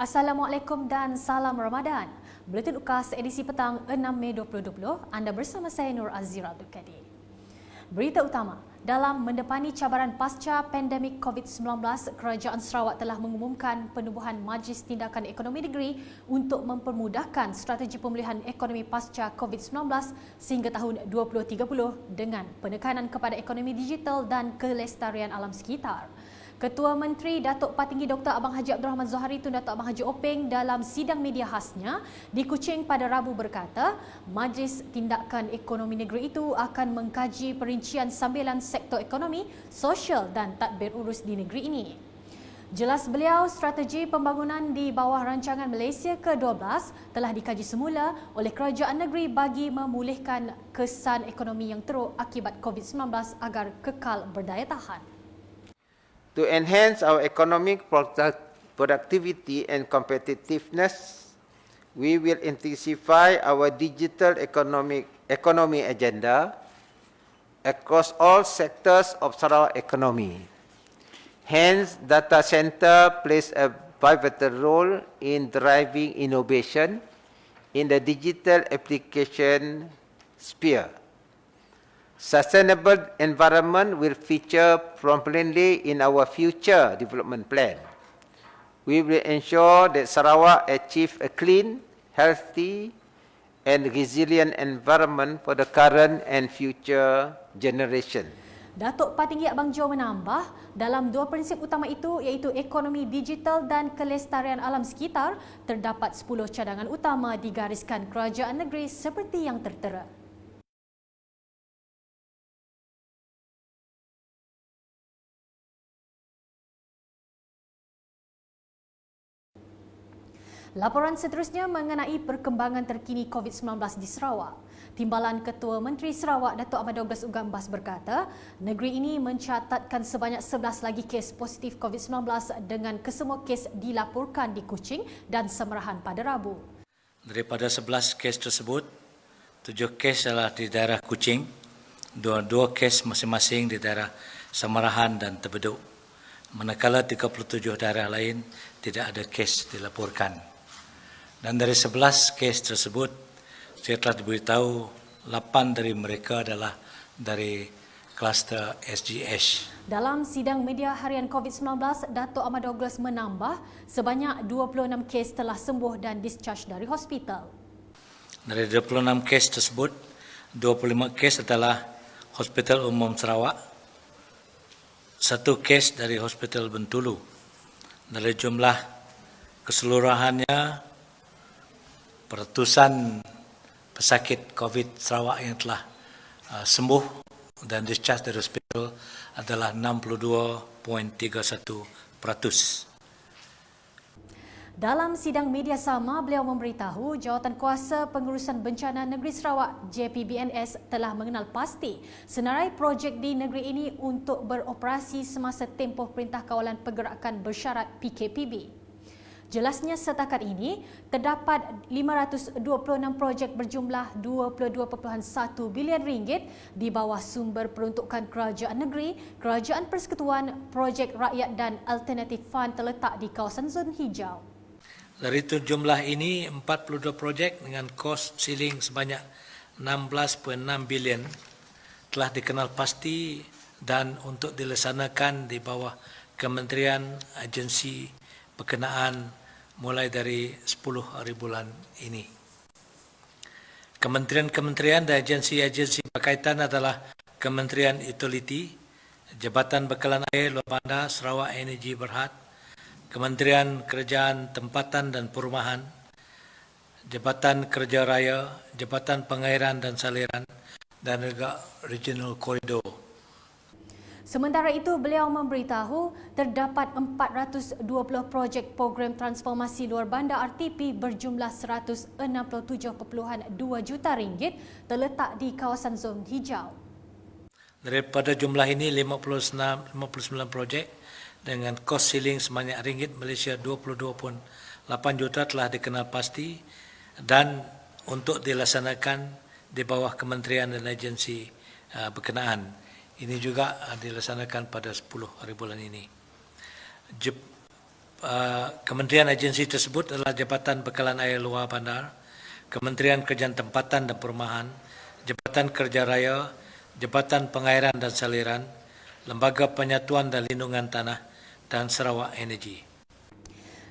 Assalamualaikum dan salam Ramadan. Buletin UKAS edisi petang 6 Mei 2020, anda bersama saya Nur Azira Abdul Kadir. Berita utama, dalam mendepani cabaran pasca pandemik COVID-19, Kerajaan Sarawak telah mengumumkan penubuhan Majlis Tindakan Ekonomi Negeri untuk mempermudahkan strategi pemulihan ekonomi pasca COVID-19 sehingga tahun 2030 dengan penekanan kepada ekonomi digital dan kelestarian alam sekitar. Ketua Menteri Datuk Patinggi Dr. Abang Haji Abdul Rahman Zohari Tun Datuk Abang Haji Openg dalam sidang media khasnya di Kuching pada Rabu berkata, Majlis Tindakan Ekonomi Negeri itu akan mengkaji perincian sambilan sektor ekonomi, sosial dan tadbir urus di negeri ini. Jelas beliau, strategi pembangunan di bawah rancangan Malaysia ke-12 telah dikaji semula oleh kerajaan negeri bagi memulihkan kesan ekonomi yang teruk akibat COVID-19 agar kekal berdaya tahan. To enhance our economic productivity and competitiveness, we will intensify our digital economy agenda across all sectors of Sarawak economy. Hence, data center plays a pivotal role in driving innovation in the digital application sphere. Sustainable environment will feature prominently in our future development plan. We will ensure that Sarawak achieve a clean, healthy and resilient environment for the current and future generation. Datuk Patinggi Abang Jo menambah, dalam dua prinsip utama itu iaitu ekonomi digital dan kelestarian alam sekitar, terdapat 10 cadangan utama digariskan kerajaan negeri seperti yang tertera. Laporan seterusnya mengenai perkembangan terkini COVID-19 di Sarawak. Timbalan Ketua Menteri Sarawak Datuk Ahmad Douglas Ugambas berkata, negeri ini mencatatkan sebanyak 11 lagi kes positif COVID-19 dengan kesemua kes dilaporkan di Kuching dan Semerahan pada Rabu. Daripada 11 kes tersebut, 7 kes adalah di daerah Kuching, 2 kes masing-masing di daerah Semerahan dan Tebeduk. Manakala 37 daerah lain tidak ada kes dilaporkan. Dan dari 11 kes tersebut, saya telah diberitahu 8 dari mereka adalah dari kluster SGH. Dalam sidang media harian COVID-19, Datuk Ahmad Douglas menambah sebanyak 26 kes telah sembuh dan discharge dari hospital. Dari 26 kes tersebut, 25 kes adalah Hospital Umum Sarawak, 1 kes dari Hospital Bentulu. Dari jumlah keseluruhannya, peratusan pesakit COVID Sarawak yang telah sembuh dan discharge dari hospital adalah 62.31%. Dalam sidang media sama, beliau memberitahu Jawatan Kuasa Pengurusan Bencana Negeri Sarawak JPBNS telah mengenal pasti senarai projek di negeri ini untuk beroperasi semasa tempoh Perintah Kawalan Pergerakan Bersyarat PKPB. Jelasnya setakat ini, terdapat 526 projek berjumlah 22.1 bilion ringgit di bawah sumber peruntukan kerajaan negeri, kerajaan persekutuan, projek rakyat dan alternatif fund terletak di kawasan zon hijau. Dari itu jumlah ini, 42 projek dengan kos siling sebanyak 16.6 bilion telah dikenal pasti dan untuk dilaksanakan di bawah kementerian agensi berkenaan mulai dari 10 hari bulan ini. Kementerian-kementerian dan agensi-agensi berkaitan adalah Kementerian Utility, Jabatan Bekalan Air Luar Bandar Sarawak Energi Berhad, Kementerian Kerajaan Tempatan dan Perumahan, Jabatan Kerja Raya, Jabatan Pengairan dan Saliran dan juga Regional Corridor. Sementara itu, beliau memberitahu terdapat 420 projek program transformasi luar bandar RTP berjumlah 167.2 juta ringgit terletak di kawasan zon hijau. Daripada jumlah ini, 59 projek dengan kos siling sebanyak ringgit Malaysia 22.8 juta telah dikenal pasti dan untuk dilaksanakan di bawah kementerian dan agensi berkenaan. Ini juga dilaksanakan pada 10 hari bulan ini. Kementerian agensi tersebut adalah Jabatan Bekalan Air Luar Bandar, Kementerian Kerjaan Tempatan dan Perumahan, Jabatan Kerja Raya, Jabatan Pengairan dan Saliran, Lembaga Penyatuan dan Lindungan Tanah dan Sarawak Energy.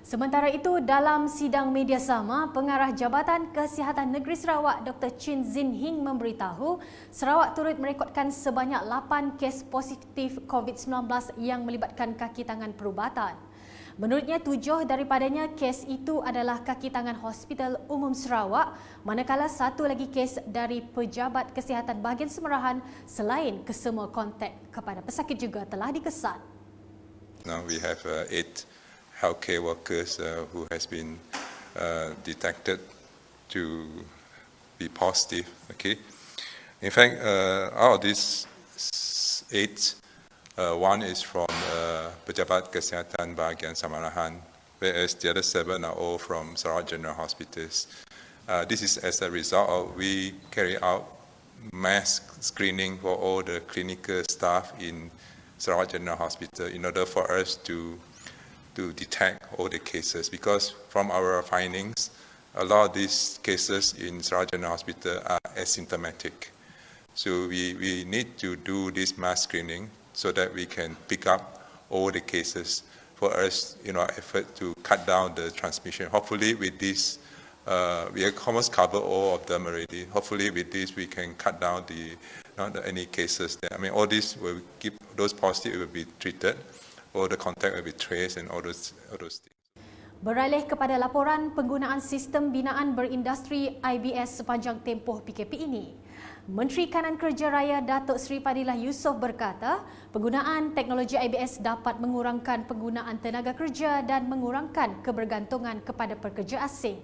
Sementara itu, dalam sidang media sama, Pengarah Jabatan Kesihatan Negeri Sarawak Dr. Chin Zin Hing memberitahu Sarawak turut merekodkan sebanyak 8 kes positif COVID-19 yang melibatkan kaki tangan perubatan. Menurutnya, 7 daripadanya kes itu adalah kaki tangan Hospital Umum Sarawak, manakala 1 lagi kes dari Pejabat Kesihatan Bahagian Semerahan selain kesemua kontak kepada pesakit juga telah dikesan. Now we have 8 healthcare workers who has been detected to be positive. Okay, in fact, out of these 8, one is from Pejabat Kesihatan Bahagian Semerahan, whereas the other 7 are all from Sarawak General Hospitals. This is as a result of we carry out mass screening for all the clinical staff in Sarawak General Hospital in order for us to detect all the cases, because from our findings, a lot of these cases in Sarawak General Hospital are asymptomatic. So we need to do this mass screening so that we can pick up all the cases for us, effort to cut down the transmission. Hopefully with this, we have almost covered all of them already. Hopefully with this, we can cut down any cases there. I mean, all this will keep, those positive will be treated, all the contact will be traced and all those things. Beralih kepada laporan penggunaan sistem binaan berindustri IBS sepanjang tempoh PKP ini. Menteri Kanan Kerja Raya Datuk Seri Fadilah Yusof berkata, penggunaan teknologi IBS dapat mengurangkan penggunaan tenaga kerja dan mengurangkan kebergantungan kepada pekerja asing.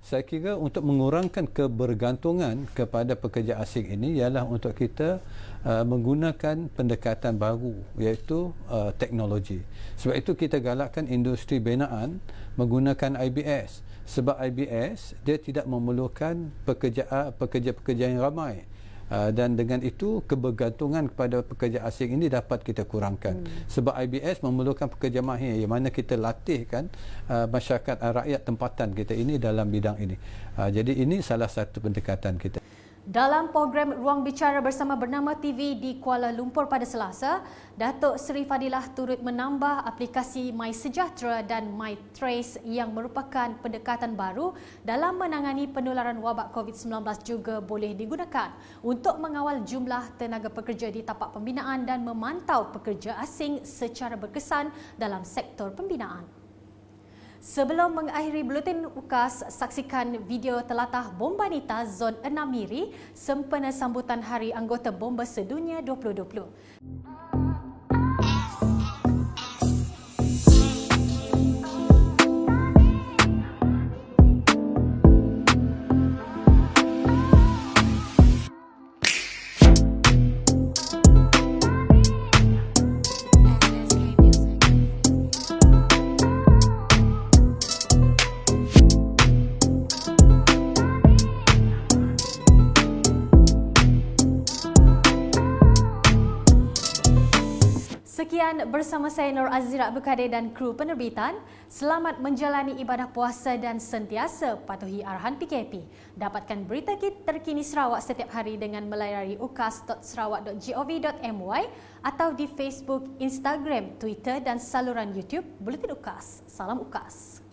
Saya kira untuk mengurangkan kebergantungan kepada pekerja asing ini ialah untuk kita menggunakan pendekatan baru, iaitu teknologi. Sebab itu kita galakkan industri binaan menggunakan IBS. Sebab IBS dia tidak memerlukan pekerja-pekerja yang ramai. Dan dengan itu kebergantungan kepada pekerja asing ini dapat kita kurangkan. Sebab IBS memerlukan pekerja mahir yang mana kita latihkan masyarakat rakyat tempatan kita ini dalam bidang ini. Jadi ini salah satu pendekatan kita. Dalam program Ruang Bicara Bersama Bernama TV di Kuala Lumpur pada Selasa, Datuk Seri Fadilah turut menambah aplikasi MySejahtera dan MyTrace yang merupakan pendekatan baru dalam menangani penularan wabak COVID-19 juga boleh digunakan untuk mengawal jumlah tenaga pekerja di tapak pembinaan dan memantau pekerja asing secara berkesan dalam sektor pembinaan. Sebelum mengakhiri buletin UKAS, saksikan video telatah Bomba Nita Zon 6 Miri sempena sambutan Hari Anggota Bomba Sedunia 2020. Sekian bersama saya Nur Azira Abdul Kadir dan kru penerbitan. Selamat menjalani ibadah puasa dan sentiasa patuhi arahan PKP. Dapatkan berita terkini Sarawak setiap hari dengan melayari ukas.sarawak.gov.my atau di Facebook, Instagram, Twitter dan saluran YouTube Buletin UKAS. Salam UKAS.